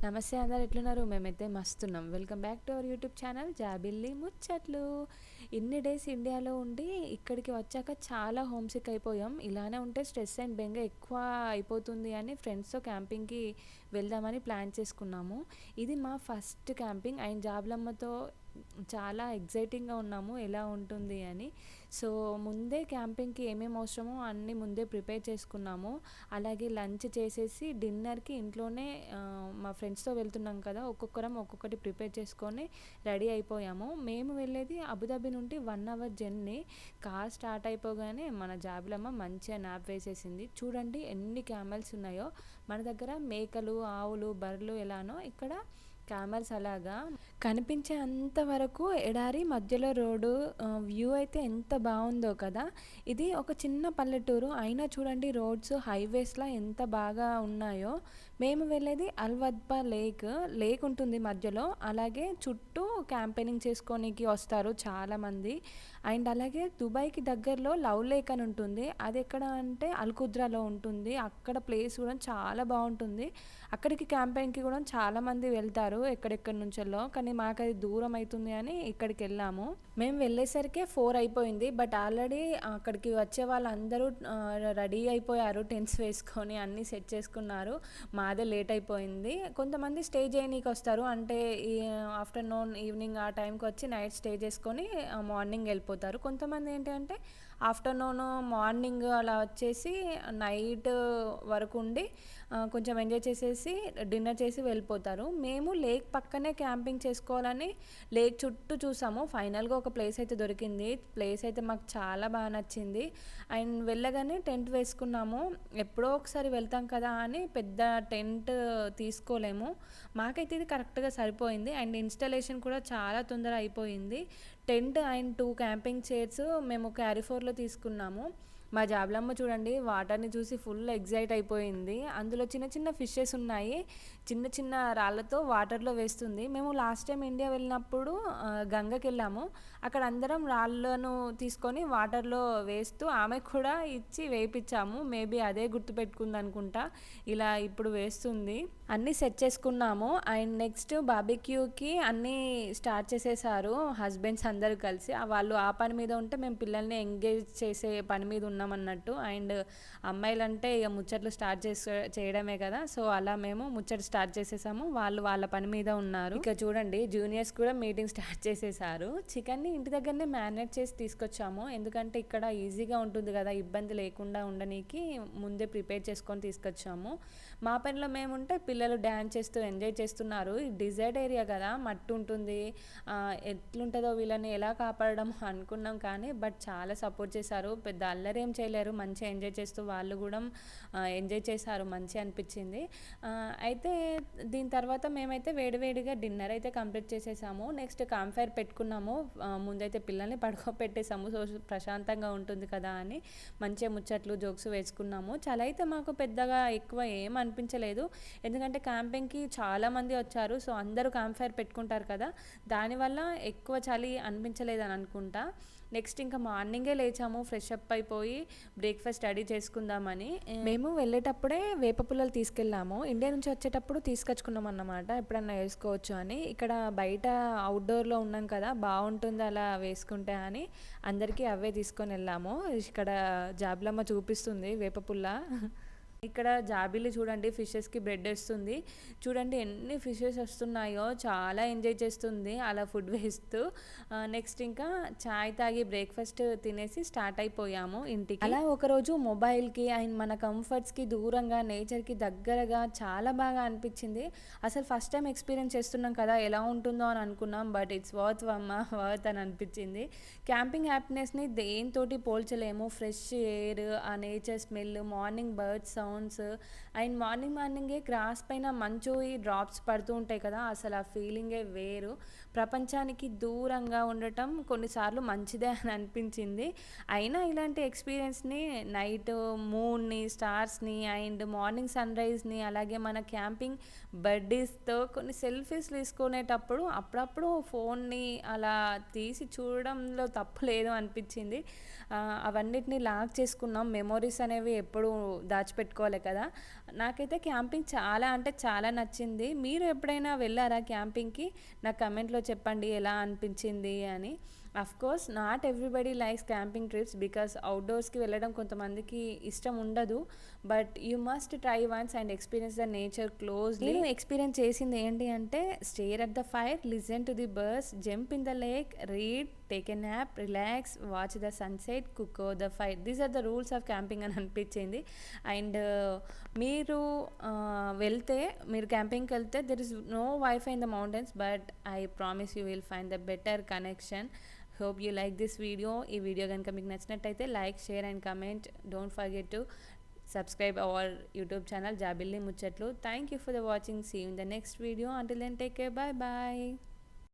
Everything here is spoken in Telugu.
నమస్తే అందరు ఎట్లున్నారు? మేమైతే మస్తున్నాం. Welcome back to our YouTube channel Jabilli Muchatlu. ఇన్ని డేస్ ఇండియాలో ఉండి ఇక్కడికి వచ్చాక చాలా హోమ్ సిక్ అయిపోయాం. ఇలానే ఉంటే స్ట్రెస్ అండ్ బెంగ ఎక్కువ అయిపోతుంది అని ఫ్రెండ్స్తో క్యాంపింగ్కి వెళ్దామని ప్లాన్ చేసుకున్నాము. ఇది మా ఫస్ట్ క్యాంపింగ్ అండ్ జాబులమ్మతో చాలా ఎగ్జైటింగ్గా ఉన్నాము ఎలా ఉంటుంది అని. సో ముందే క్యాంపింగ్కి ఏమేమి అవసరమో అన్నీ ముందే ప్రిపేర్ చేసుకున్నాము. అలాగే లంచ్ చేసేసి డిన్నర్కి ఇంట్లోనే మా ఫ్రెండ్స్తో వెళ్తున్నాం కదా, ఒక్కొక్కరం ఒక్కొక్కటి ప్రిపేర్ చేసుకొని రెడీ అయిపోయాము. మేము వెళ్ళేది అబుదాబి నుండి 1 అవర్ జర్నీ. కార్ స్టార్ట్ అయిపోగానే మన జాబులమ్మ మంచిగా నాప్ వేసేసింది. చూడండి ఎన్ని క్యామెల్స్ ఉన్నాయో. మన దగ్గర మేకలు, ఆవులు, బర్రెలు ఎలానో ఇక్కడ క్యామెల్స్ అలాగా. కనిపించే అంతవరకు ఎడారి మధ్యలో రోడ్డు. వ్యూ అయితే ఎంత బాగుందో కదా. ఇది ఒక చిన్న పల్లెటూరు అయినా చూడండి రోడ్స్ హైవేస్లా ఎంత బాగా ఉన్నాయో. మేము వెళ్ళేది అల్వద్బా లేక్ ఉంటుంది మధ్యలో. అలాగే చుట్టూ క్యాంపెయినింగ్ చేసుకోనికి వస్తారు చాలామంది. అండ్ అలాగే దుబాయ్కి దగ్గరలో లవ్ లేక్ అని ఉంటుంది. అది ఎక్కడ అంటే అల్కుద్రాలో ఉంటుంది. అక్కడ ప్లేస్ కూడా చాలా బాగుంటుంది. అక్కడికి క్యాంపెయిన్కి కూడా చాలామంది వెళ్తారు ఎక్కడెక్కడి నుంచెల్లో. కానీ మాకు అది దూరం అవుతుంది అని ఇక్కడికి వెళ్ళాము. మేము వెళ్ళేసరికి 4 అయిపోయింది. బట్ ఆల్రెడీ అక్కడికి వచ్చే వాళ్ళందరూ రెడీ అయిపోయారు. టెంట్స్ వేసుకొని అన్నీ సెట్ చేసుకున్నారు. మాదే లేట్ అయిపోయింది. కొంతమంది స్టే చేయనీకి వస్తారు. అంటే ఈ ఆఫ్టర్నూన్ ఈవినింగ్ ఆ టైంకి వచ్చి నైట్ స్టే చేసుకొని మార్నింగ్ వెళ్ళిపోతారు. కొంతమంది ఏంటంటే ఆఫ్టర్నూన్ మార్నింగ్ అలా వచ్చేసి నైట్ వరకు ఉండి కొంచెం ఎంజాయ్ చేసేసి డిన్నర్ చేసి వెళ్ళిపోతారు. మేము లేక్ పక్కనే క్యాంపింగ్ చేసుకోవాలని లేక్ చుట్టూ చూసాము. ఫైనల్గా ఒక ప్లేస్ అయితే దొరికింది. ప్లేస్ అయితే మాకు చాలా బాగా నచ్చింది. అండ్ వెళ్ళగానే టెంట్ వేసుకున్నాము. ఎప్పుడో ఒకసారి వెళ్తాం కదా అని పెద్ద టెంట్ తీసుకోలేము. మాకైతే ఇది కరెక్ట్గా సరిపోయింది. అండ్ ఇన్స్టాలేషన్ కూడా చాలా తొందర అయిపోయింది. టెంట్ అండ్ 2 క్యాంపింగ్ చైర్స్ మేము క్యారీఫోర్లో తీసుకున్నాము. మా జాబులమ్మ చూడండి వాటర్ని చూసి ఫుల్ ఎగ్జైట్ అయిపోయింది. అందులో చిన్న చిన్న ఫిషెస్ ఉన్నాయి. చిన్న చిన్న రాళ్ళతో వాటర్లో వేస్తుంది. మేము లాస్ట్ టైం ఇండియా వెళ్ళినప్పుడు గంగకి వెళ్ళాము. అక్కడ అందరం రాళ్ళను తీసుకొని వాటర్లో వేస్తూ ఆమెకు కూడా ఇచ్చి వేయించాము. మేబీ అదే గుర్తుపెట్టుకుంది అనుకుంటా. ఇలా ఇప్పుడు వేస్తుంది. అన్నీ సెట్ చేసుకున్నాము. అండ్ నెక్స్ట్ బార్బిక్యూకి అన్నీ స్టార్ట్ చేసేసారు హస్బెండ్స్ అందరూ కలిసి. వాళ్ళు ఆ పని మీద ఉంటే మేము పిల్లల్ని ఎంగేజ్ చేసే పని మీద ఉన్నామన్నట్టు. అండ్ అమ్మాయిలంటే ఇక ముచ్చట్లు స్టార్ట్ చేయడమే కదా. సో అలా మేము ముచ్చట్లు స్టార్ట్ చేసేసాము. వాళ్ళు వాళ్ళ పని మీద ఉన్నారు. ఇక చూడండి జూనియర్స్ కూడా మీటింగ్ స్టార్ట్ చేసేసారు. చికెన్ని ఇంటి దగ్గరనే మ్యారినేట్ చేసి తీసుకొచ్చాము. ఎందుకంటే ఇక్కడ ఈజీగా ఉంటుంది కదా, ఇబ్బంది లేకుండా ఉండడానికి ముందే ప్రిపేర్ చేసుకొని తీసుకొచ్చాము. మా పనిలో మేముంటే పిల్లలు డ్యాన్స్ చేస్తూ ఎంజాయ్ చేస్తున్నారు. డిజర్ట్ ఏరియా కదా, మట్టి ఉంటుంది. ఎట్లుంటుందో వీళ్ళని ఎలా కాపాడడం అనుకున్నాం కానీ బట్ చాలా సపోర్ట్ చేశారు. పెద్ద అల్లరేం చేయలేరు. మంచిగా ఎంజాయ్ చేస్తూ వాళ్ళు కూడా ఎంజాయ్ చేశారు. మంచిగా అనిపించింది. అయితే దీని తర్వాత మేమైతే వేడివేడిగా డిన్నర్ అయితే కంప్లీట్ చేసేసాము. నెక్స్ట్ కాంఫైర్ పెట్టుకున్నాము. ముందైతే పిల్లల్ని పడుకోబెట్టేసాము. సో ప్రశాంతంగా ఉంటుంది కదా అని మంచిగా ముచ్చట్లు జోక్స్ వేసుకున్నాము. చలి అయితే మాకు పెద్దగా ఎక్కువ ఏం అనిపించలేదు. ఎందుకంటే క్యాంపింగ్కి చాలామంది వచ్చారు. సో అందరూ క్యాంఫైర్ పెట్టుకుంటారు కదా, దానివల్ల ఎక్కువ చలి అనిపించలేదని అనుకుంటా. నెక్స్ట్ ఇంకా మార్నింగే లేచాము. ఫ్రెష్ అప్ అయిపోయి బ్రేక్ఫాస్ట్ రెడీ చేసుకుందామని. మేము వెళ్ళేటప్పుడే వేప పుల్లలు తీసుకెళ్ళాము. ఇండియా నుంచి వచ్చేటప్పుడు తీసుకొచ్చుకున్నాం అన్నమాట, ఎప్పుడన్నా వేసుకోవచ్చు అని. ఇక్కడ బయట అవుట్డోర్లో ఉన్నాం కదా, బాగుంటుంది అలా వేసుకుంటే అని అందరికీ అవే తీసుకొని వెళ్ళాము. ఇక్కడ జాబులమ్మ చూపిస్తుంది వేప పుల్ల. ఇక్కడ జాబిల్లి చూడండి ఫిషెస్కి బ్రెడ్ వేస్తుంది. చూడండి ఎన్ని ఫిషెస్ వస్తున్నాయో, చాలా ఎంజాయ్ చేస్తుంది అలా ఫుడ్ వేస్తూ. నెక్స్ట్ ఇంకా చాయ్ తాగి బ్రేక్ఫాస్ట్ తినేసి స్టార్ట్ అయిపోయాము ఇంటికి. అలా ఒకరోజు మొబైల్కి అండ్ మన కంఫర్ట్స్కి దూరంగా నేచర్కి దగ్గరగా చాలా బాగా అనిపించింది. అసలు ఫస్ట్ టైం ఎక్స్పీరియన్స్ చేస్తున్నాం కదా, ఎలా ఉంటుందో అని అనుకున్నాం. బట్ ఇట్స్ వర్త్ వర్త్ అని అనిపించింది. క్యాంపింగ్ హ్యాపీనెస్ని దేనితోటి పోల్చలేము. ఫ్రెష్ ఎయిర్, ఆ nature smell, morning birds sounds and మార్నింగే గ్రాస్ పైన మంచు ఈ డ్రాప్స్ పడుతూ ఉంటాయి కదా, అసలు ఆ ఫీలింగే వేరు. ప్రపంచానికి దూరంగా ఉండటం కొన్నిసార్లు మంచిదే అని అనిపించింది. అయినా ఇలాంటి ఎక్స్పీరియన్స్ని నైట్ మూన్ని, స్టార్స్ని అండ్ మార్నింగ్ సన్ రైజ్ని అలాగే మన క్యాంపింగ్ బడ్డీస్తో కొన్ని సెల్ఫీస్ తీసుకునేటప్పుడు అప్పుడప్పుడు ఫోన్ని అలా తీసి చూడడంలో తప్పు లేదు అనిపించింది. అవన్నిటిని లాక్ చేసుకున్నాం. మెమొరీస్ అనేవి ఎప్పుడు దాచిపెట్టుకుంటాం పెట్టుకోవాలి కదా. నాకైతే క్యాంపింగ్ చాలా అంటే చాలా నచ్చింది. మీరు ఎప్పుడైనా వెళ్ళారా క్యాంపింగ్కి? నాకు కమెంట్లో చెప్పండి ఎలా అనిపించింది అని. Course not everybody likes camping trips because అవుట్డోర్స్కి వెళ్ళడం కొంతమందికి ఇష్టం ఉండదు. But you must try once and experience the nature closely. నేను ఎక్స్పీరియన్స్ చేసింది ఏంటి అంటే stare at the fire, listen to the birds, jump in the lake, read, take a nap, relax, watch the sunset, cook over the fire. These are the rules of camping అని అనిపించింది. అండ్ మీరు వెళ్తే మీరు క్యాంపింగ్కి వెళ్తే there is no wifi in the mountains but I promise you will find the better connection. Hope you like this video. ఈ వీడియో కనుక మీకు నచ్చినట్టయితే like, share and comment. Don't forget to subscribe our YouTube channel Jabili Muchatlu. Thank you for the watching. See you in the next video. Until then, take care. Bye bye.